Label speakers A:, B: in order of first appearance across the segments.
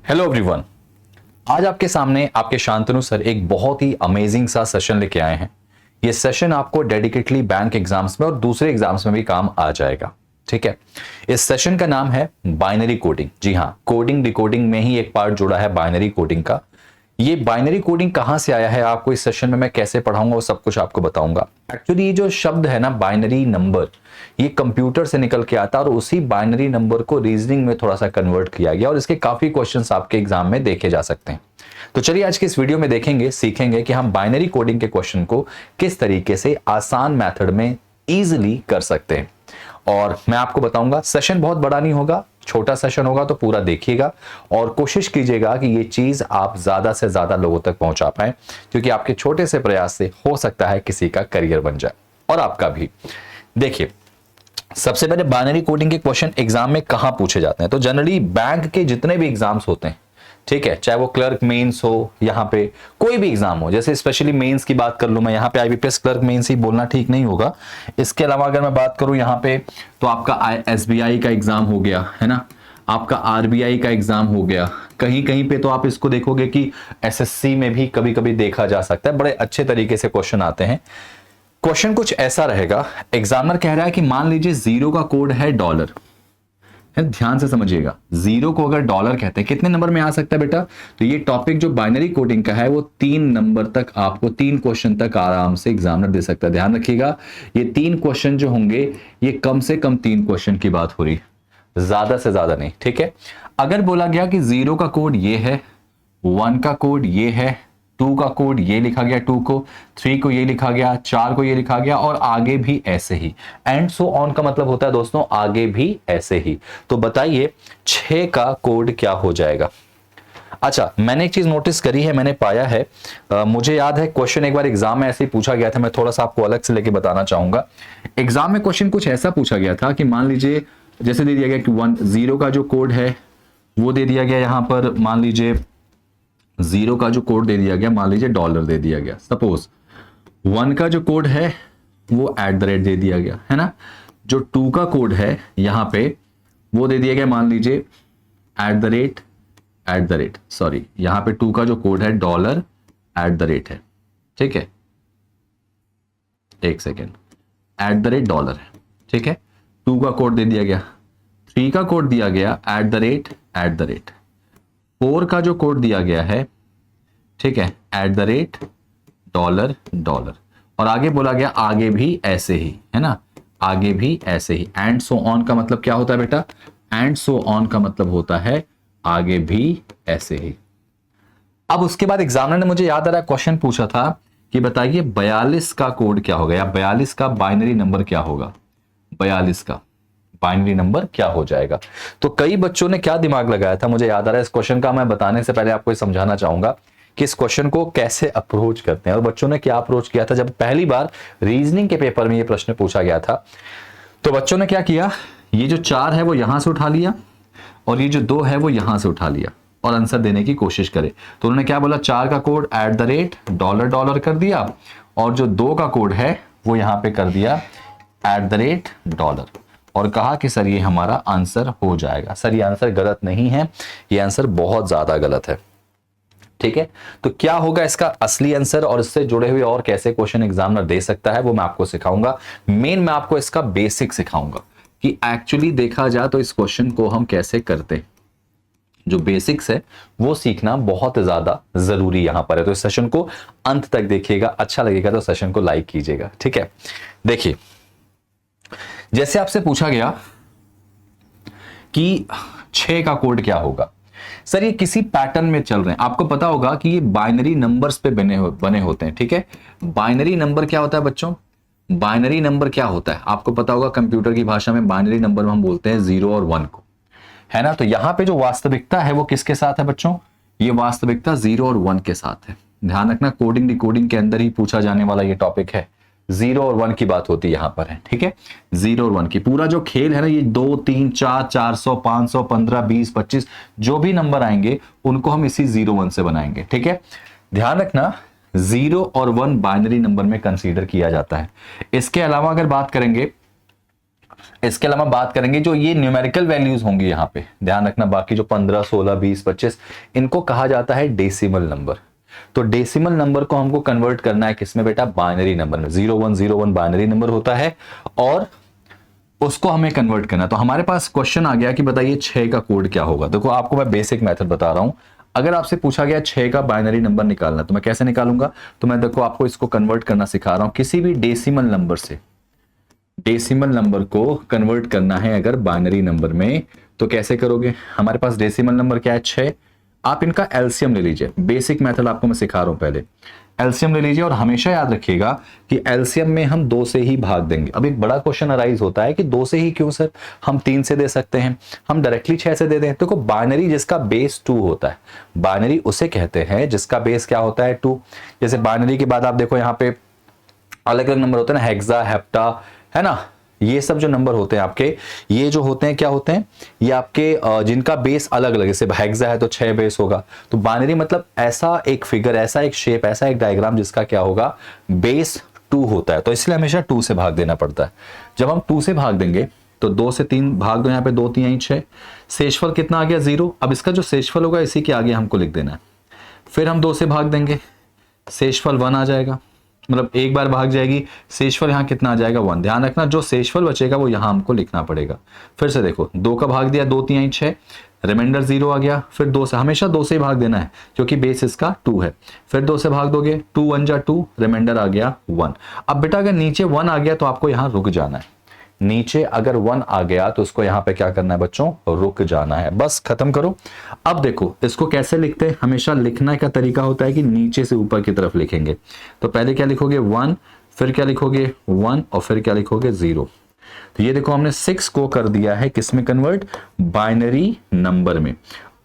A: Hello everyone. आज आपके सामने आपके शांतनु सर एक बहुत ही अमेजिंग सा सेशन लेके आए हैं। ये सेशन आपको डेडिकेटली बैंक एग्जाम्स में और दूसरे एग्जाम्स में भी काम आ जाएगा। ठीक है, इस सेशन का नाम है बाइनरी कोडिंग। जी हाँ, कोडिंग डिकोडिंग में ही एक पार्ट जुड़ा है बाइनरी कोडिंग का। ये बाइनरी कोडिंग कहां से आया है, आपको इस सेशन में मैं कैसे पढ़ाऊंगा वो सब कुछ आपको बताऊंगा। एक्चुअली ये जो शब्द है ना बाइनरी नंबर, ये कंप्यूटर से निकल के आता है और उसी बाइनरी नंबर को रीजनिंग में थोड़ा सा कन्वर्ट किया गया और इसके काफी क्वेश्चंस आपके एग्जाम में देखे जा सकते हैं। तो चलिए आज के इस वीडियो में देखेंगे, सीखेंगे कि हम बाइनरी कोडिंग के क्वेश्चन को किस तरीके से आसान मेथड में इजीली कर सकते हैं। और मैं आपको बताऊंगा, सेशन बहुत बड़ा नहीं होगा, छोटा सेशन होगा, तो पूरा देखिएगा और कोशिश कीजिएगा कि ये चीज आप ज्यादा से ज्यादा लोगों तक पहुंचा पाए, क्योंकि आपके छोटे से प्रयास से हो सकता है किसी का करियर बन जाए और आपका भी। देखिए, सबसे पहले बाइनरी कोडिंग के क्वेश्चन एग्जाम में कहां पूछे जाते हैं, तो जनरली बैंक के जितने भी एग्जाम्स होते हैं, ठीक है, चाहे वो क्लर्क मेंस हो, यहाँ पे कोई भी एग्जाम हो, जैसे स्पेशली मेंस की बात कर लूं मैं, यहाँ पे आईबीपीएस क्लर्क मेंस ही बोलना ठीक नहीं होगा। इसके अलावा अगर मैं बात करूं यहाँ पे, तो आपका एसबीआई का एग्जाम हो गया है ना, आपका आरबीआई का एग्जाम हो गया, कहीं कहीं पे तो आप इसको देखोगे कि एसएससी में भी कभी कभी देखा जा सकता है, बड़े अच्छे तरीके से क्वेश्चन आते हैं। क्वेश्चन कुछ ऐसा रहेगा, एग्जामिनर कह रहा है कि मान लीजिए जीरो का कोड है डॉलर, ध्यान से समझिएगा, जीरो को अगर डॉलर कहते हैं कितने नंबर में आ सकता है बेटा, तो ये टॉपिक जो बाइनरी कोडिंग का है वो 3 नंबर तक आपको 3 क्वेश्चन तक आराम से एग्जामिनर दे सकता है। ध्यान रखिएगा, ये 3 क्वेश्चन जो होंगे ये कम से कम 3 क्वेश्चन की बात हो रही, ज्यादा से ज्यादा नहीं। ठीक है, अगर बोला गया कि जीरो का कोड ये है, 1 का कोड ये है, 2 का कोड ये लिखा गया, 2 को, 3 को ये लिखा गया, 4 को ये लिखा गया और आगे भी ऐसे ही, एंड सो ऑन का मतलब होता है दोस्तों आगे भी ऐसे ही। तो बताइए 6 का कोड क्या हो जाएगा। अच्छा, मैंने एक चीज नोटिस करी है, मैंने पाया है, मुझे याद है क्वेश्चन एक बार एग्जाम में ऐसे ही पूछा गया था, मैं थोड़ा सा आपको अलग से लेके बताना चाहूंगा। एग्जाम में क्वेश्चन कुछ ऐसा पूछा गया था कि मान लीजिए जैसे दे दिया गया कि 10 का जो कोड है वो दे दिया गया, यहां पर मान लीजिए 0 का जो कोड दे दिया गया, मान लीजिए डॉलर दे दिया गया। सपोज 1 का जो कोड है वो @ दे दिया गया है ना, जो 2 का कोड है यहां पे वो दे दिया गया, मान लीजिए सॉरी, यहां पे 2 का जो कोड है डॉलर @ है, ठीक है, एक सेकेंड, $$ है, ठीक है, 2 का कोड दे दिया गया, 3 का कोड दिया गया @ 4 का जो कोड दिया गया है, ठीक है, $, और आगे बोला गया आगे भी ऐसे ही है ना, आगे भी ऐसे ही, एंड सो ऑन का मतलब क्या होता है बेटा, एंड सो ऑन का मतलब होता है आगे भी ऐसे ही। अब उसके बाद एग्जामिनर ने, मुझे याद आ रहा है क्वेश्चन पूछा था कि बताइए 42 का कोड क्या होगा, या 42 का बाइनरी नंबर क्या होगा, 42 का बाइनरी नंबर क्या हो जाएगा। तो कई बच्चों ने क्या दिमाग लगाया था, मुझे याद आ रहा है इस क्वेश्चन का, मैं बताने से पहले आपको समझाना चाहूंगा कि इस क्वेश्चन को कैसे अप्रोच करते हैं। और बच्चों ने क्या अप्रोच किया था, जब पहली बार रीजनिंग के पेपर में ये प्रश्न पूछा गया था, तो बच्चों ने क्या किया, ये जो 4 है वो यहां से उठा लिया और ये जो 2 है वो यहां से उठा लिया और आंसर देने की कोशिश करे। तो उन्होंने क्या बोला, 4 का कोड $, कर दिया और जो 2 का कोड है वो यहां पे कर दिया $, और कहा कि सर ये हमारा आंसर हो जाएगा। सर ये आंसर गलत नहीं है, ये आंसर बहुत ज्यादा गलत है। ठीक है, तो क्या होगा इसका असली आंसर और इससे जुड़े हुए और कैसे क्वेश्चन एग्जामिनर दे सकता है वो मैं आपको सिखाऊंगा। मेन मैं आपको इसका बेसिक सिखाऊंगा कि एक्चुअली देखा जाए तो इस क्वेश्चन को हम कैसे करते हैं। जो बेसिक्स है वो सीखना बहुत ज्यादा जरूरी यहां पर है। तो इस सेशन को अंत तक देखिएगा, अच्छा लगेगा तो सेशन को लाइक कीजिएगा। ठीक है, देखिए, जैसे आपसे पूछा गया कि 6 का कोड क्या होगा, सर ये किसी पैटर्न में चल रहे हैं, आपको पता होगा कि ये बाइनरी नंबर्स पे बने होते हैं। ठीक है, बाइनरी नंबर क्या होता है बच्चों, बाइनरी नंबर क्या होता है आपको पता होगा, कंप्यूटर की भाषा में बाइनरी नंबर हम बोलते हैं 0 और 1 को, है ना। तो यहां पे जो वास्तविकता है वो किसके साथ है बच्चों, ये वास्तविकता 0 और 1 के साथ है। ध्यान रखना, कोडिंग डिकोडिंग के अंदर ही पूछा जाने वाला ये टॉपिक है, 0 और 1 की बात होती है यहां पर है। ठीक है, 0 और 1 की, पूरा जो खेल है ना, ये 2 3 4 400 500 15 20 25 जो भी नंबर आएंगे उनको हम इसी 0 1 से बनाएंगे। ठीक है, ध्यान रखना 0 और 1 बाइनरी नंबर में कंसीडर किया जाता है। इसके अलावा अगर बात करेंगे इसके अलावा बात करेंगे जो ये न्यूमेरिकल वैल्यूज होंगी, यहाँ पे ध्यान रखना, बाकी जो 15, 16, 20, 25 इनको कहा जाता है डेसिमल नंबर। तो डेसिमल नंबर को हमको कन्वर्ट करना है किसमें बेटा, बाइनरी नंबर में। 0101 बाइनरी नंबर होता है और उसको हमें कन्वर्ट करना। तो हमारे पास क्वेश्चन आ गया कि बताइए 6 का कोड क्या होगा। देखो आपको मैं बेसिक मेथड बता रहा हूं, अगर आपसे पूछा गया 6 का बाइनरी नंबर निकालना तो मैं कैसे निकालूंगा, तो मैं देखो आपको इसको कन्वर्ट करना सिखा रहा हूं। किसी भी डेसिमल नंबर से डेसिमल नंबर को कन्वर्ट करना है अगर बाइनरी नंबर में, तो कैसे करोगे। हमारे पास डेसिमल नंबर क्या है, 6। आप इनका एलसीएम ले लीजिए, बेसिक मेथड आपको मैं सिखा रहा हूं। पहले एलसीएम ले लीजिए और हमेशा याद रखिएगा कि एलसीएम में हम 2 से ही भाग देंगे। अब एक बड़ा क्वेश्चन अराइज होता है कि 2 से ही क्यों सर, हम 3 से दे सकते हैं, हम डायरेक्टली 6 से दे दें। तो बाइनरी जिसका बेस 2 होता है, बाइनरी उसे कहते हैं जिसका बेस क्या होता है, 2। जैसे बाइनरी के बाद आप देखो यहाँ पे अलग अलग नंबर होते हैं ना, हेक्सा, हेप्टा, है ना, ये सब जो नंबर होते हैं आपके, ये जो होते हैं क्या होते हैं, ये आपके जिनका बेस अलग अलग, जैसे हेक्सा है तो 6 बेस होगा। तो बाइनरी मतलब ऐसा एक फिगर, ऐसा एक शेप, ऐसा एक डायग्राम जिसका क्या होगा, बेस 2 होता है। तो इसलिए हमेशा 2 से भाग देना पड़ता है। जब हम 2 से भाग देंगे तो 2 से 3 भाग दो, यहाँ पे 2 3 6, शेषफल कितना आ गया, 0। अब इसका जो शेषफल होगा इसी के आगे हमको लिख देना है। फिर हम 2 से भाग देंगे, शेषफल 1 आ जाएगा, मतलब एक बार भाग जाएगी, शेषफल यहाँ कितना आ जाएगा, 1। ध्यान रखना जो शेषफल बचेगा वो यहाँ हमको लिखना पड़ेगा। फिर से देखो 2 का भाग दिया, 2 3 6, रिमाइंडर 0 आ गया। फिर 2 से, हमेशा 2 से ही भाग देना है क्योंकि बेस इसका 2 है। फिर 2 से भाग दोगे, 2 1 जा 2, रिमाइंडर आ गया 1। अब बेटा अगर नीचे 1 आ गया तो आपको यहाँ रुक जाना है। नीचे अगर 1 आ गया तो उसको यहां पे क्या करना है बच्चों, रुक जाना है, बस खत्म करो। अब देखो इसको कैसे लिखते हैं, हमेशा लिखने का तरीका होता है कि नीचे से ऊपर की तरफ लिखेंगे। तो पहले क्या लिखोगे, 1, फिर क्या लिखोगे 1, और फिर क्या लिखोगे 0। तो ये देखो हमने 6 को कर दिया है किसमें कन्वर्ट, बाइनरी नंबर में।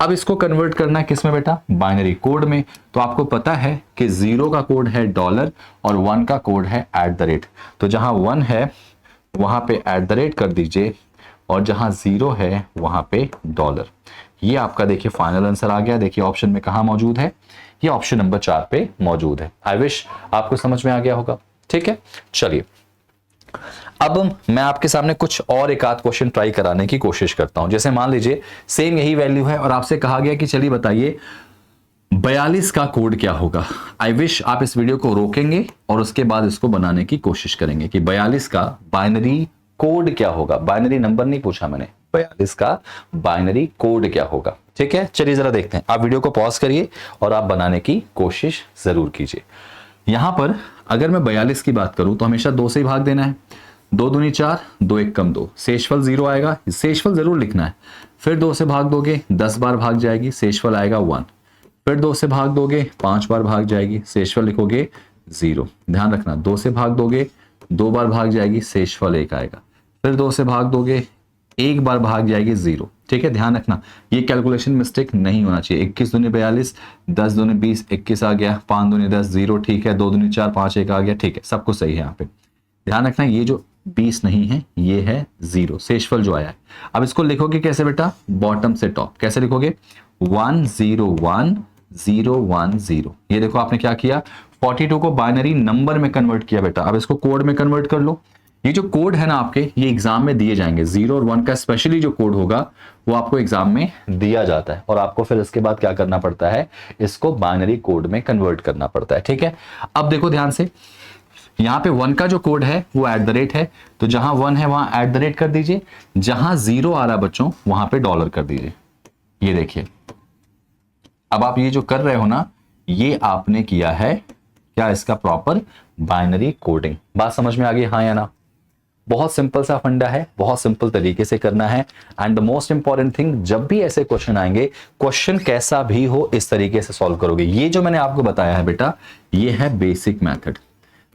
A: अब इसको कन्वर्ट करना है किसमें बेटा, बाइनरी कोड में। तो आपको पता है कि 0 का कोड है डॉलर और 1 का कोड है @ तो जहां 1 है वहां पे @ कर दीजिए और जहां 0 है वहां पे डॉलर। ये आपका देखिए फाइनल आंसर आ गया। देखिए ऑप्शन में कहां मौजूद है, ये ऑप्शन नंबर 4 पे मौजूद है। आई विश आपको समझ में आ गया होगा। ठीक है, चलिए अब मैं आपके सामने कुछ और एक आध क्वेश्चन ट्राई कराने की कोशिश करता हूं। जैसे मान लीजिए सेम यही वैल्यू है और आपसे कहा गया कि चलिए बताइए 42 का कोड क्या होगा। आई विश आप इस वीडियो को रोकेंगे और उसके बाद इसको बनाने की कोशिश करेंगे कि 42 का बाइनरी कोड क्या होगा। बाइनरी नंबर नहीं पूछा मैंने, 42 का बाइनरी कोड क्या होगा। ठीक है, चलिए जरा देखते हैं। आप वीडियो को पॉज करिए और आप बनाने की कोशिश जरूर कीजिए। यहां पर अगर मैं 42 की बात करूं तो हमेशा 2 से ही भाग देना है। 2 दूनी 4, 2 1 कम 2, शेषफल 0 आएगा, शेषफल जरूर लिखना है। फिर 2 से भाग दोगे, 10 बार भाग जाएगी, शेषफल आएगा 1। फिर 2 से भाग दोगे, 5 बार भाग जाएगी, शेषफल लिखोगे 0। ध्यान रखना 2 से भाग दोगे, 2 बार भाग जाएगी, शेषफल 1 आएगा। फिर 2 से भाग दोगे, 1 बार भाग जाएगी, 0। ठीक है, ध्यान रखना ये कैलकुलेशन मिस्टेक नहीं होना चाहिए। 21 दूनी 42, 10 दूनी 20, 21 आ गया, 5 दूनी 10, 0। ठीक है, 2 दूनी 4, 5 1 आ गया। ठीक है, सब कुछ सही है। यहाँ पे ध्यान रखना ये जो 20 नहीं है, ये है 0, शेषफल जो आया है। अब इसको लिखोगे कैसे बेटा, बॉटम से टॉप। कैसे लिखोगे, 1 0 1 0 1 0। ये देखो आपने क्या किया, 42 को बाइनरी नंबर में कन्वर्ट किया बेटा। अब इसको कोड में कन्वर्ट कर लो। ये जो कोड है ना आपके, ये एग्जाम में दिए जाएंगे। 0 और 1 का स्पेशली जो कोड होगा वो आपको एग्जाम में दिया जाता है और आपको फिर इसके बाद क्या करना पड़ता है, इसको बाइनरी कोड में कन्वर्ट करना पड़ता है। ठीक है, अब देखो ध्यान से, यहां पे 1 का जो कोड है वो @ है, तो जहां 1 है वहां @ कर दीजिए। जहां 0 आ रहा बच्चों वहां पे डॉलर कर दीजिए। ये देखिए अब आप ये जो कर रहे हो ना, ये आपने किया है क्या, इसका प्रॉपर बाइनरी कोडिंग। बात समझ में आ गई, हाँ या ना। बहुत सिंपल सा फंडा है, बहुत सिंपल तरीके से करना है। And the most important thing, जब भी ऐसे क्वेश्चन आएंगे, क्वेश्चन कैसा भी हो इस तरीके से सॉल्व करोगे। ये जो मैंने आपको बताया है बेटा, ये है बेसिक मेथड।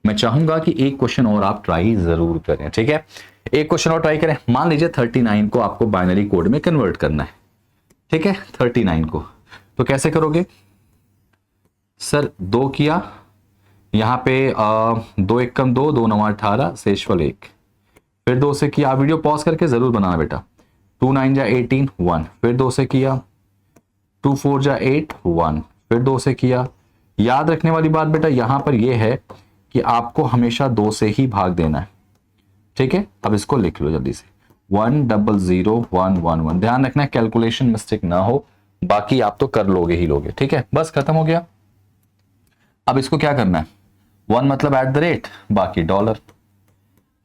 A: मैं चाहूंगा कि एक क्वेश्चन और आप ट्राई जरूर करें। ठीक है, एक क्वेश्चन और ट्राई करें। मान लीजिए 39 को आपको बाइनरी कोड में कन्वर्ट करना है। ठीक है, 39 को तो कैसे करोगे सर, 2 किया, यहां पे 2 1 कम 2, 2 9 18, शेषफल 1। फिर 2 से किया, वीडियो पॉज करके जरूर बनाना बेटा। 2 9 जा 18 1। फिर 2 से किया, 2 4 जा 8 1। फिर 2 से किया। याद रखने वाली बात बेटा यहां पर यह है कि आपको हमेशा 2 से ही भाग देना है। ठीक है, अब इसको लिख लो जल्दी से। 100,111। ध्यान रखना कैलकुलेशन मिस्टेक ना हो, बाकी आप तो कर लोगे ही लोगे। ठीक है, बस खत्म हो गया। अब इसको क्या करना है, 1 मतलब @ बाकी डॉलर।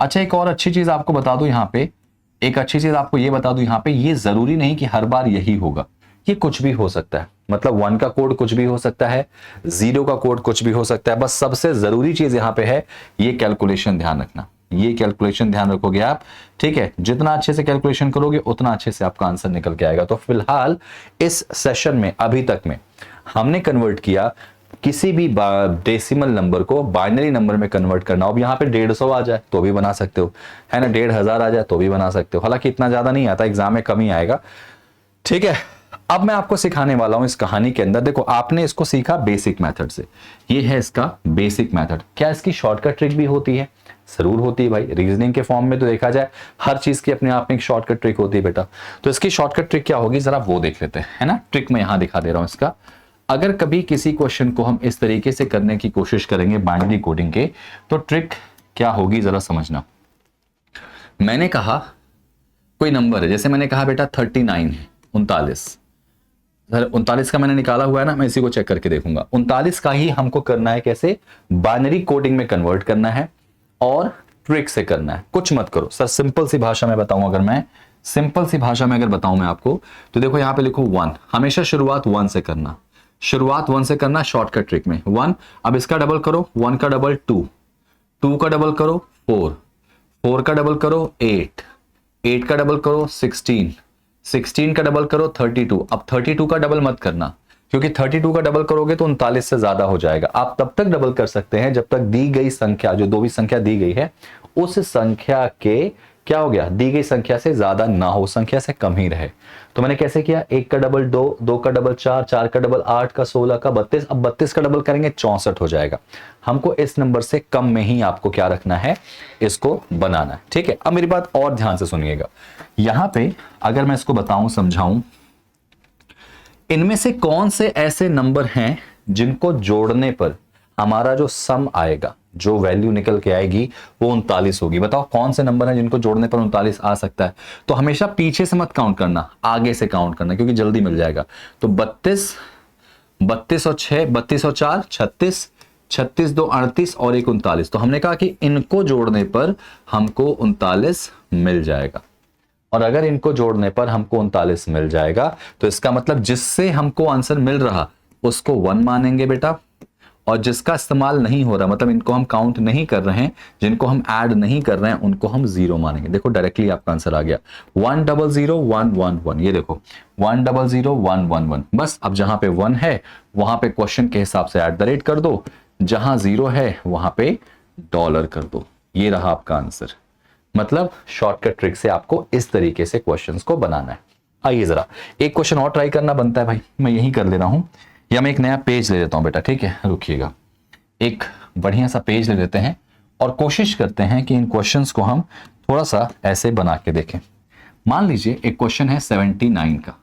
A: अच्छा, एक और अच्छी चीज आपको बता दूं यहाँ पे, एक अच्छी चीज आपको ये बता दूं यहाँ पे, ये जरूरी नहीं कि हर बार यही होगा, ये कुछ भी हो सकता है। मतलब 1 का कोड कुछ भी हो सकता है, 0 का कोड कुछ भी हो सकता है। बस सबसे जरूरी चीज यहाँ पे है ये कैलकुलेशन ध्यान रखना, ये कैलकुलेशन ध्यान रखोगे आप। ठीक है, जितना अच्छे से कैलकुलेशन करोगे उतना अच्छे से आपका आंसर निकल के आएगा। तो फिलहाल इस सेशन में अभी तक में हमने कन्वर्ट किया किसी भी डेसिमल नंबर को बाइनरी नंबर में कन्वर्ट करना। अब यहाँ पे 150 आ जाए तो भी बना सकते हो, है ना, 1,500 आ जाए तो भी बना सकते हो। हालांकि इतना ज्यादा नहीं आता, एग्जाम में कम ही आएगा। ठीक है, अब मैं आपको सिखाने वाला हूं इस कहानी के अंदर। देखो, आपने इसको सीखा बेसिक मेथड से, ये है इसका बेसिक मेथड। क्या इसकी शॉर्टकट ट्रिक भी होती है? जरूर होती है भाई। रीजनिंग के फॉर्म में तो देखा जाए हर चीज की अपने आप में एक शॉर्टकट ट्रिक होती है बेटा। तो इसकी शॉर्टकट ट्रिक क्या होगी, जरा वो देख लेते हैं, है ना। ट्रिक मैं यहां दिखा दे रहा हूं इसका। अगर कभी किसी क्वेश्चन को हम इस तरीके से करने की कोशिश करेंगे बाइनरी कोडिंग के, तो ट्रिक क्या होगी जरा समझना। मैंने कहा कोई नंबर है, जैसे मैंने कहा बेटा 39 है, 39। 39 का मैंने निकाला हुआ है ना, मैं इसी को चेक करके देखूंगा। 39 का ही हमको करना है, कैसे, बाइनरी कोडिंग में कन्वर्ट करना है और ट्रिक से करना है। कुछ मत करो सर, सिंपल सी भाषा में बताऊं, अगर मैं सिंपल सी भाषा में अगर बताऊं मैं आपको, तो देखो यहां पे लिखो 1। हमेशा शुरुआत 1 से करना, शुरुआत 1 से करना शॉर्टकट ट्रिक में 1। अब इसका डबल करो, 1 का डबल 2, 2 का डबल करो 4, 4 का डबल करो 8, 8 का डबल करो 16, 16 का डबल करो 32। अब 32 का डबल मत करना, क्योंकि 32 का डबल करोगे तो 39 से ज्यादा हो जाएगा। आप तब तक डबल कर सकते हैं जब तक दी गई संख्या, जो दो भी संख्या दी गई है, उस संख्या के क्या हो गया, दी गई संख्या से ज्यादा ना हो, संख्या से कम ही रहे। तो मैंने कैसे किया, 1 का डबल 2, 2 का डबल 4, 4 का डबल 8, का 16, का 32। अब 32 का डबल करेंगे 64 हो जाएगा। हमको इस नंबर से कम में ही आपको क्या रखना है, इसको बनाना है। ठीक है, अब मेरी बात और ध्यान से सुनिएगा। यहां पे अगर मैं इसको बताऊं, समझाऊं, इनमें से कौन से ऐसे नंबर हैं जिनको जोड़ने पर हमारा जो सम आएगा, जो वैल्यू निकल के आएगी वो 39 होगी। बताओ कौन से नंबर हैं जिनको जोड़ने पर 39 आ सकता है। तो हमेशा पीछे से मत काउंट करना, आगे से काउंट करना, क्योंकि जल्दी मिल जाएगा। तो 32, 32 और 6, 32 और 4 36, 36 2 38 और 1 39। तो हमने कहा कि इनको जोड़ने पर हमको 39 मिल जाएगा। और अगर इनको जोड़ने पर हमको 39 मिल जाएगा, तो इसका मतलब जिससे हमको आंसर मिल रहा उसको 1 मानेंगे बेटा, और जिसका इस्तेमाल नहीं हो रहा, मतलब इनको हम काउंट नहीं कर रहे हैं, जिनको हम ऐड नहीं कर रहे हैं, उनको हम 0 मानेंगे। देखो डायरेक्टली आपका आंसर आ गया 100,111। ये देखो 100,111। बस अब जहां पे 1 है वहां पे क्वेश्चन के हिसाब से @ कर दो, जहां 0 है वहां पे डॉलर कर दो। ये रहा आपका आंसर। मतलब शॉर्टकट ट्रिक से आपको इस तरीके से क्वेश्चंस को बनाना है। आइए जरा एक क्वेश्चन और ट्राई करना बनता है भाई, मैं यही कर ले रहा हूं, या मैं एक नया पेज ले लेता हूं बेटा। ठीक है, रुकिएगा, एक बढ़िया सा पेज ले लेते हैं और कोशिश करते हैं कि इन क्वेश्चंस को हम थोड़ा सा ऐसे बना के देखें। मान लीजिए एक क्वेश्चन है 79 का।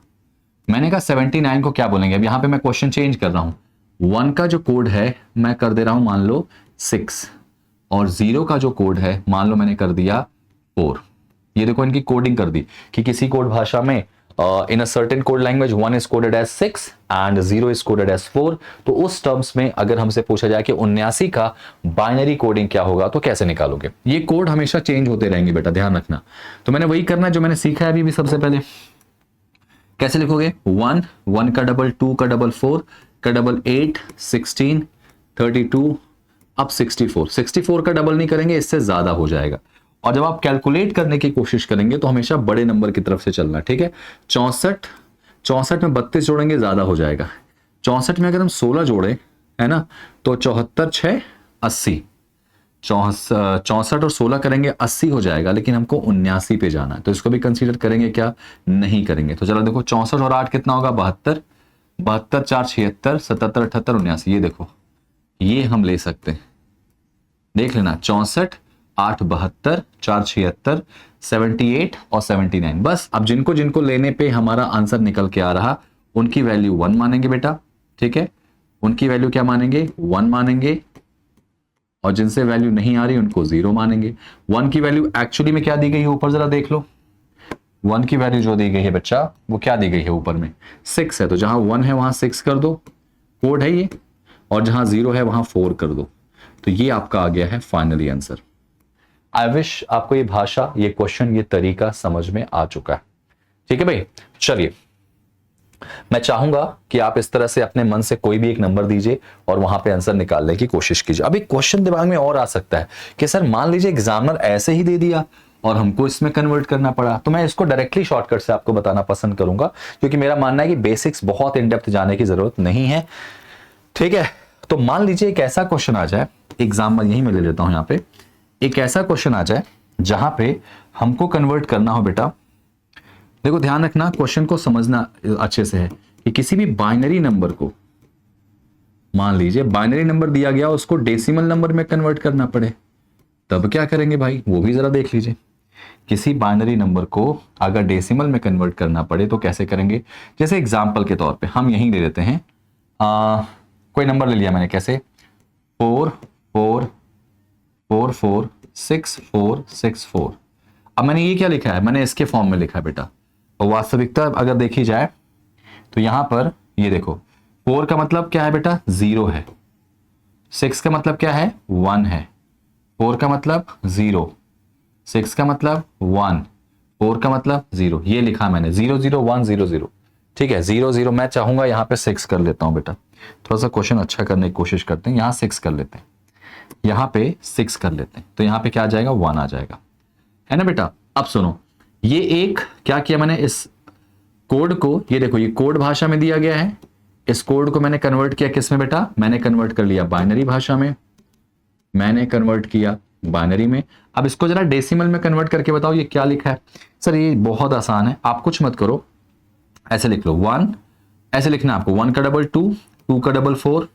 A: मैंने कहा 79 को क्या बोलेंगे। अब यहां पे मैं क्वेश्चन चेंज कर रहा हूं। 1 का जो कोड है मैं कर दे रहा हूं मान लो 6, और 0 का जो कोड है मान लो मैंने कर दिया 4। ये देखो इनकी कोडिंग कर दी कि किसी कोड भाषा में in a certain code language 1 is coded as 6 and 0 is coded as 4। तो उस टर्म्स में अगर हमसे पूछा जाए कि 79 का बाइनरी कोडिंग क्या होगा, तो कैसे निकालोगे। ये कोड हमेशा चेंज होते रहेंगे बेटा, ध्यान रखना। तो मैंने वही करना है जो मैंने सीखा है अभी भी। सबसे पहले कैसे लिखोगे, 1, 1 का डबल 2 का डबल 4 का डबल 8, 16, 32, अब 64। 64 का डबल नहीं करेंगे, इससे ज्यादा हो जाएगा। और जब आप कैलकुलेट करने की कोशिश करेंगे तो हमेशा बड़े नंबर की तरफ से चलना। ठीक है, 64, 64 में 32 जोड़ेंगे ज्यादा हो जाएगा। 64 में अगर हम 16 जोड़े, है ना, तो 74 6 80। 64 और 16 करेंगे 80 हो जाएगा, लेकिन हमको 79 पे जाना है, तो इसको भी कंसीडर करेंगे क्या, नहीं करेंगे। तो चलो देखो 64 और 8 कितना होगा, 72, 72 4 76, 77 78 79। ये देखो ये हम ले सकते हैं, देख लेना 64 8 72 4 76 78 और 79। बस अब जिनको जिनको लेने पे हमारा आंसर निकल के आ रहा उनकी वैल्यू 1 मानेंगे बेटा। ठीक है, उनकी वैल्यू क्या मानेंगे, 1 मानेंगे, और जिनसे वैल्यू नहीं आ रही उनको 0 मानेंगे। 1 की वैल्यू एक्चुअली में क्या दी गई है ऊपर जरा देख लो, 1 की वैल्यू जो दी गई है बच्चा वो क्या दी गई है ऊपर में 6 है, तो जहां 1 है वहां 6 कर दो, कोड है ये, और जहां 0 है वहां 4 कर दो, तो ये आपका आ गया है फाइनली आंसर। आई विश आपको ये भाषा, ये क्वेश्चन, ये तरीका समझ में आ चुका है। ठीक है भाई, चलिए मैं चाहूंगा कि आप इस तरह से अपने मन से कोई भी एक नंबर दीजिए और वहां पे आंसर निकालने की कोशिश कीजिए। अभी क्वेश्चन दिमाग में और आ सकता है कि सर मान लीजिए एग्जामिनर ऐसे ही दे दिया और हमको इसमें कन्वर्ट करना पड़ा, तो मैं इसको डायरेक्टली शॉर्टकट से आपको बताना पसंद करूंगा, क्योंकि मेरा मानना है कि बेसिक्स बहुत इन डेप्थ जाने की जरूरत नहीं है। ठीक है, तो मान लीजिए एक ऐसा क्वेश्चन आ जाए, एग्जाम्पल यही मैं ले लेता हूं, यहाँ पे एक ऐसा क्वेश्चन आ जाए जहां पे हमको कन्वर्ट करना हो। बेटा देखो ध्यान रखना, क्वेश्चन को समझना अच्छे से है कि किसी भी बाइनरी नंबर को, मान लीजिए बाइनरी नंबर दिया गया, उसको डेसिमल नंबर में कन्वर्ट करना पड़े, तब क्या करेंगे भाई, वो भी जरा देख लीजिए। किसी बाइनरी नंबर को अगर डेसिमल में कन्वर्ट करना पड़े तो कैसे करेंगे। जैसे एग्जाम्पल के तौर पे हम यहीं ले लेते हैं, कोई नंबर ले लिया मैंने, कैसे 4 4 4 4 6 4 6 4। अब मैंने ये क्या लिखा है, मैंने इसके फॉर्म में लिखा है बेटा, और वास्तविकता अगर देखी जाए तो यहां पर ये देखो 4 का मतलब क्या है बेटा 0 है, 6 का मतलब क्या है 1 है, 4 का मतलब 0, 6 का मतलब 1, 4 का मतलब 0, ये लिखा मैंने 0 0 1 0 0। ठीक है 0 0, मैं चाहूंगा यहाँ पे 6 कर लेता हूं बेटा, थोड़ा सा क्वेश्चन अच्छा करने की कोशिश करते हैं, यहाँ 6 कर लेते हैं, यहाँ पे 6 कर लेते हैं, तो यहाँ पे क्या आ जाएगा 1 आ जाएगा, है ना बेटा। अब सुनो, ये एक क्या किया मैंने, इस कोड को, ये देखो ये कोड भाषा में दिया गया है, इस कोड को मैंने कन्वर्ट किया किस में बेटा, मैंने कन्वर्ट कर लिया बाइनरी भाषा में, मैंने कन्वर्ट किया बाइनरी में। अब इसको जरा डेसिमल में कन्वर्ट करके बताओ ये क्या लिखा है। सर ये बहुत आसान है, आप कुछ मत करो, ऐसे लिख लो 1, ऐसे लिखना आपको, 1 का डबल 2, 2 का डबल 4,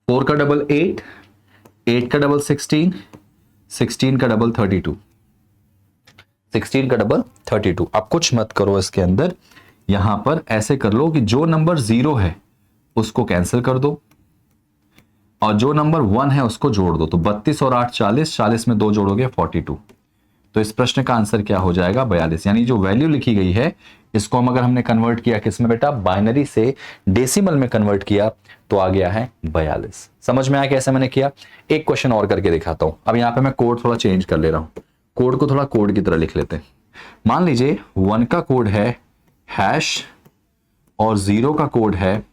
A: 4 का डबल 8, 8 का डबल 16, 16 का डबल 32, 16 का डबल 32। आप कुछ मत करो इसके अंदर, यहां पर ऐसे कर लो कि जो नंबर 0 है उसको कैंसिल कर दो और जो नंबर 1 है उसको जोड़ दो, तो 32 और 8 40, 40 में 2 जोड़ोगे 42। तो इस प्रश्न का आंसर क्या हो जाएगा 42। यानी जो वैल्यू लिखी गई है इसको हम अगर हमने कन्वर्ट किया किसमें बेटा, बाइनरी से डेसिमल में कन्वर्ट किया तो आ गया है 42। समझ में आया कैसे मैंने किया। एक क्वेश्चन और करके दिखाता हूं। अब यहां पे मैं कोड थोड़ा चेंज कर ले रहा हूं, कोड को थोड़ा कोड की तरह लिख लेते हैं। मान लीजिए 1 का कोड है हैश और 0 का कोड है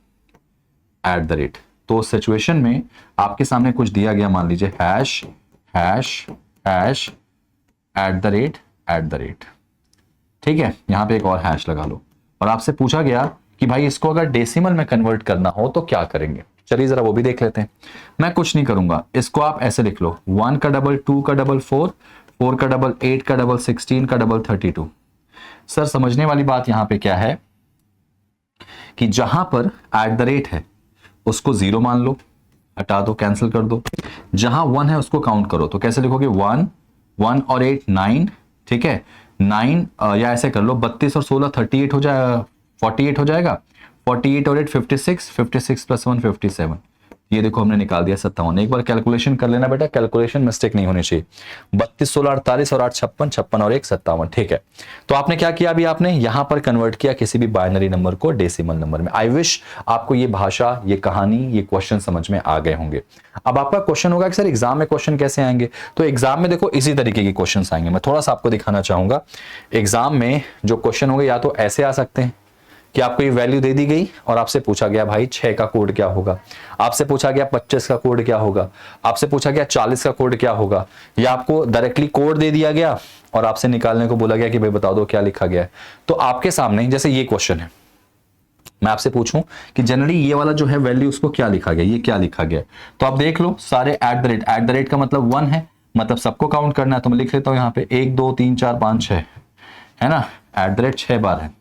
A: @। तो सिचुएशन में आपके सामने कुछ दिया गया, मान लीजिए हैश हैश हैश @। ठीक है, यहां पे एक और हैश लगा लो और आपसे पूछा गया कि भाई इसको अगर डेसिमल में कन्वर्ट करना हो तो क्या करेंगे। चलिए जरा वो भी देख लेते हैं। मैं कुछ नहीं करूंगा, इसको आप ऐसे लिख लो 1 का डबल 2 का डबल 4, 4 का डबल 8 का डबल 16 का डबल 32। सर समझने वाली बात यहां पे क्या है कि जहां पर @ है उसको 0 मान लो, हटा दो, कैंसिल कर दो। जहां 1 है उसको काउंट करो, तो कैसे लिखोगे 1 1 और 8 9। ठीक है 9 या ऐसे कर लो 32 और 16 38 हो जाएगा, 48 हो जाएगा, 48 और 8 56, 56 प्लस 1 57। ये देखो हमने निकाल दिया 57। एक बार कैलकुलेशन कर लेना बेटा, कैलकुलेशन मिस्टेक नहीं होनी चाहिए। 32 16 48 और 8 56, 56 और 1 57। ठीक है, तो आपने क्या किया, अभी आपने यहां पर कन्वर्ट किया किसी भी बाइनरी नंबर को डेसिमल नंबर में। आई विश आपको ये भाषा, ये कहानी, ये क्वेश्चन समझ में आ गए होंगे। अब आपका क्वेश्चन होगा कि सर एग्जाम में क्वेश्चन कैसे आएंगे, तो एग्जाम में देखो इसी तरीके के क्वेश्चन आएंगे। मैं थोड़ा सा आपको दिखाना चाहूंगा। एग्जाम में जो क्वेश्चन होंगे या तो ऐसे आ सकते हैं कि आपको ये वैल्यू दे दी गई और आपसे पूछा गया भाई 6 का कोड क्या होगा, आपसे पूछा गया 25 का कोड क्या होगा, आपसे पूछा गया 40 का कोड क्या होगा, या आपको डायरेक्टली कोड दे दिया गया और आपसे निकालने को बोला गया कि भाई बता दो क्या लिखा गया है। तो आपके सामने जैसे ये क्वेश्चन है, मैं आपसे पूछूं कि जनरली ये वाला जो है वैल्यू उसको क्या लिखा गया, ये क्या लिखा गया, तो आप देख लो सारे @ का मतलब 1 है, मतलब सबको काउंट करना है। तो मैं लिख लेता हूं यहाँ पे 1 2 3 4 5 6 है ना, @ 6 बार है,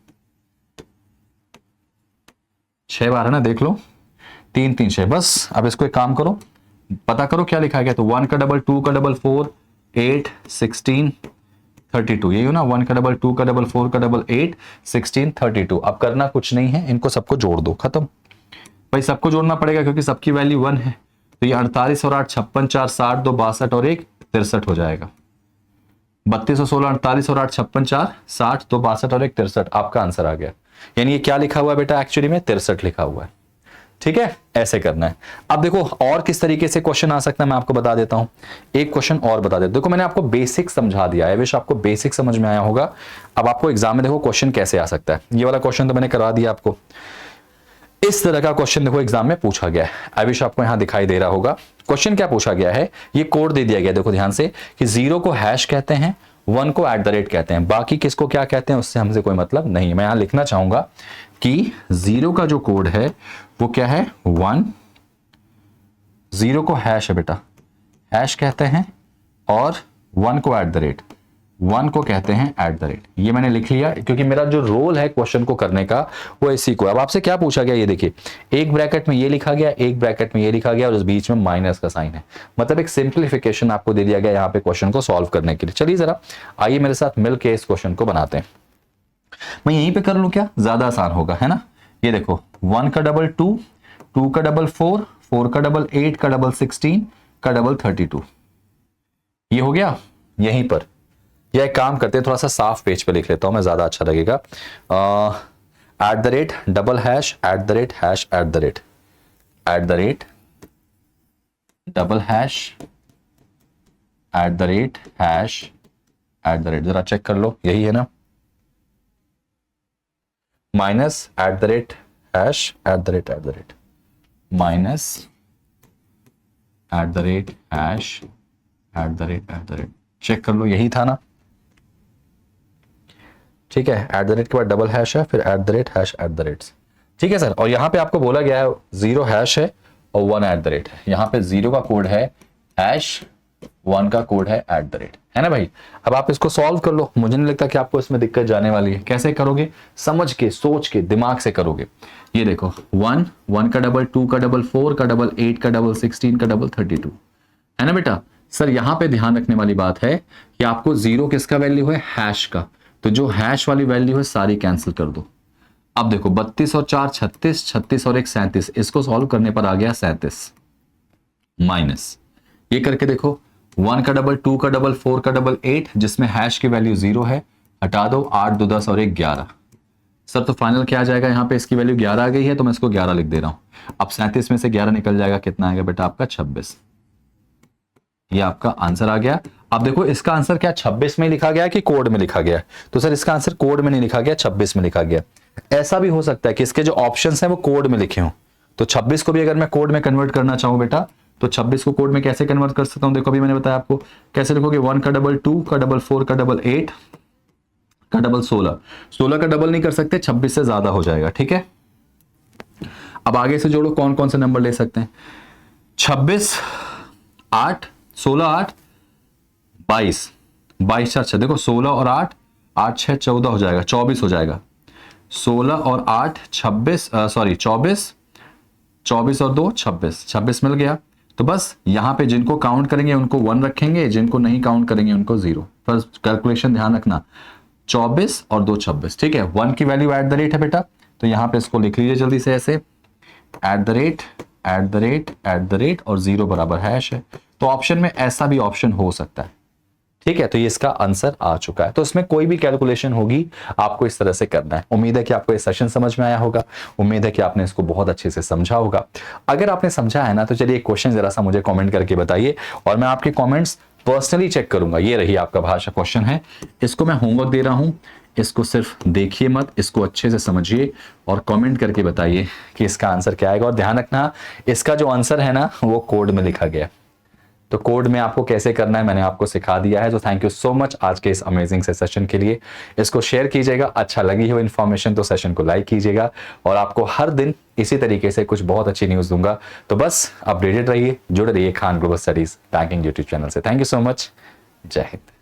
A: 6 बार है ना, देख लो 3 3 6। बस अब इसको एक काम करो, पता करो क्या लिखा गया। तो 1 का डबल 2 का डबल 4 8 16 32, यही हो ना, 1 का डबल 2 का डबल 4 का डबल 8 16 32। अब करना कुछ नहीं है, इनको सबको जोड़ दो, खत्म। भाई सबको जोड़ना पड़ेगा क्योंकि सबकी वैल्यू 1 है। तो ये 48 और 8 56, 4 60, 2 62 और 1 63 हो जाएगा। 32 और 16 48 और 8 56 4 60 2 62 और 1 63, आपका आंसर आ गया। यानी ये क्या लिखा हुआ है बेटा, एक्चुअली में 63 लिखा हुआ है। ठीक है, ऐसे करना है। अब देखो और किस तरीके से क्वेश्चन आ सकता है, मैं आपको बता देता हूं। एक क्वेश्चन और बता देता, देखो मैंने आपको बेसिक समझा दिया है, विश आपको बेसिक समझ में आया होगा। अब आपको एग्जाम में देखो क्वेश्चन कैसे आ सकता है। ये वाला क्वेश्चन तो मैंने करा दिया आपको। इस तरह का क्वेश्चन देखो एग्जाम में पूछा गया है। आई विश आपको यहां दिखाई दे रहा होगा। क्वेश्चन क्या पूछा गया है, ये कोड दे दिया गया, देखो ध्यान से, कि 0 को हैश कहते हैं, 1 को @ कहते हैं, बाकी किसको क्या कहते हैं उससे हमसे कोई मतलब नहीं है। मैं यहां लिखना चाहूंगा कि 0 का जो कोड है वो क्या है, 1, 0 को हैश है बेटा, हैश कहते हैं, और 1 को @ 1 को कहते हैं @। ये मैंने लिख लिया क्योंकि मेरा जो रोल है क्वेश्चन को करने का वो इसी को। अब आपसे क्या पूछा गया, ये देखिए, एक ब्रैकेट में ये लिखा गया, एक ब्रैकेट में ये लिखा गया, और उस बीच में माइनस का साइन है। मतलब एक सिंप्लीफिकेशन आपको दे दिया गया यहाँ पे क्वेश्चन को सॉल्व करने के लिए। चलिए जरा आइए मेरे साथ मिलकर इस क्वेश्चन को बनाते हैं। मैं यहीं पे कर लूं क्या, ज्यादा आसान होगा, है ना। ये देखो 1 का डबल 2, 2 का डबल 4, 4 का डबल 8, का डबल 16, का डबल 32, ये हो गया यहीं पर। या एक काम करते हैं, थोड़ा सा साफ पेज पे लिख लेता हूं मैं, ज्यादा अच्छा लगेगा। @ Double hash @ hash @ double hash @ hash @ जरा चेक कर लो, यही है ना। Minus @ hash @ minus @ hash @ check कर लो, यही था ना। ठीक है, @ के बाद डबल हैश है, फिर @ हैश @। ठीक है सर, और यहां पे आपको बोला गया है 0 हैश है और 1 @ है। यहां पे 0 का कोड है हैश, 1 का कोड है @ है ना भाई। अब आप इसको सॉल्व कर लो, मुझे नहीं लगता कि आपको इसमें दिक्कत जाने वाली है। कैसे करोगे, समझ के, सोच के, दिमाग से करोगे। ये देखो 1, 1 का डबल 2 का डबल 4 का डबल 8 का डबल 16 का डबल 32, है ना बेटा। सर यहां पे ध्यान रखने वाली बात है कि आपको 0 किसका वैल्यू है, हैश का, तो जो हैश वाली वैल्यू है सारी कैंसिल कर दो। अब देखो 32 और 4 36, 36 और 1 37, इसको सॉल्व करने पर आ गया 37, माइनस ये करके देखो 1 का डबल 2 का डबल 4 का डबल 8, जिसमें हैश की वैल्यू 0 है, हटा दो, 8 2 10 और 1 11। सर तो फाइनल क्या आ जाएगा, यहाँ पे इसकी वैल्यू 11 आ गई है, तो मैं इसको 11 लिख दे रहा हूं। अब 37 में से 11 निकल जाएगा, कितना आएगा बेटा आपका 26। ये आपका आंसर आ गया। अब देखो इसका आंसर क्या 26 में लिखा गया कि कोड में लिखा गया, तो सर इसका आंसर कोड में नहीं लिखा गया, 26 में लिखा गया। ऐसा भी हो सकता है कि इसके जो ऑप्शंस हैं वो कोड में लिखे हों, तो 26 को भी अगर मैं कोड में कन्वर्ट करना चाहूं बेटा, तो 26 को कोड में कैसे कन्वर्ट कर सकता हूं, देखो अभी मैंने बताया आपको कैसे लिखोगे। 1 का डबल 2 का डबल 4 का डबल 8 का डबल 16, 16 का डबल नहीं कर सकते, 26 से ज्यादा हो जाएगा। ठीक है, अब आगे से जोड़ो, कौन कौन से नंबर ले सकते हैं। 26 8 16 8 22, 22 4 6, देखो 16 और 8, 8 6 14 हो जाएगा, 24 हो जाएगा। 16 और 8 26, सॉरी 24, 24 और 2 26, 26 मिल गया। तो बस यहाँ पे जिनको काउंट करेंगे उनको 1 रखेंगे, जिनको नहीं काउंट करेंगे उनको 0। फर्स्ट कैलकुलेशन ध्यान रखना, 24 और 2 26। ठीक है, 1 की वैल्यू @ है बेटा, तो यहाँ पे इसको लिख लीजिए जल्दी से ऐसे, @ और 0 बराबर हैश है। तो ऑप्शन में ऐसा भी ऑप्शन हो सकता है। ठीक है, तो ये इसका आंसर आ चुका है। तो इसमें कोई भी कैलकुलेशन होगी आपको इस तरह से करना है। उम्मीद है कि आपको ये सेशन समझ में आया होगा, उम्मीद है कि आपने इसको बहुत अच्छे से समझा होगा। अगर आपने समझा है ना, तो चलिए एक क्वेश्चन जरा सा मुझे कमेंट करके बताइए, और मैं आपके कमेंट्स पर्सनली चेक करूंगा। ये रही आपका भाषा क्वेश्चन है, इसको मैं होमवर्क दे रहा हूं, इसको सिर्फ देखिए मत, इसको अच्छे से समझिए और कमेंट करके बताइए कि इसका आंसर क्या आएगा। और ध्यान रखना, इसका जो आंसर है ना वो कोड में लिखा गया, तो कोड में आपको कैसे करना है मैंने आपको सिखा दिया है। तो थैंक यू सो मच आज के इस अमेजिंग से सेशन के लिए। इसको शेयर कीजिएगा, अच्छा लगी हो इन्फॉर्मेशन तो सेशन को लाइक कीजिएगा, और आपको हर दिन इसी तरीके से कुछ बहुत अच्छी न्यूज़ दूंगा। तो बस अपडेटेड रहिए, जुड़े रहिए Khan global studies banking YouTube channel से। थैंक यू सो मच, जय हिंद।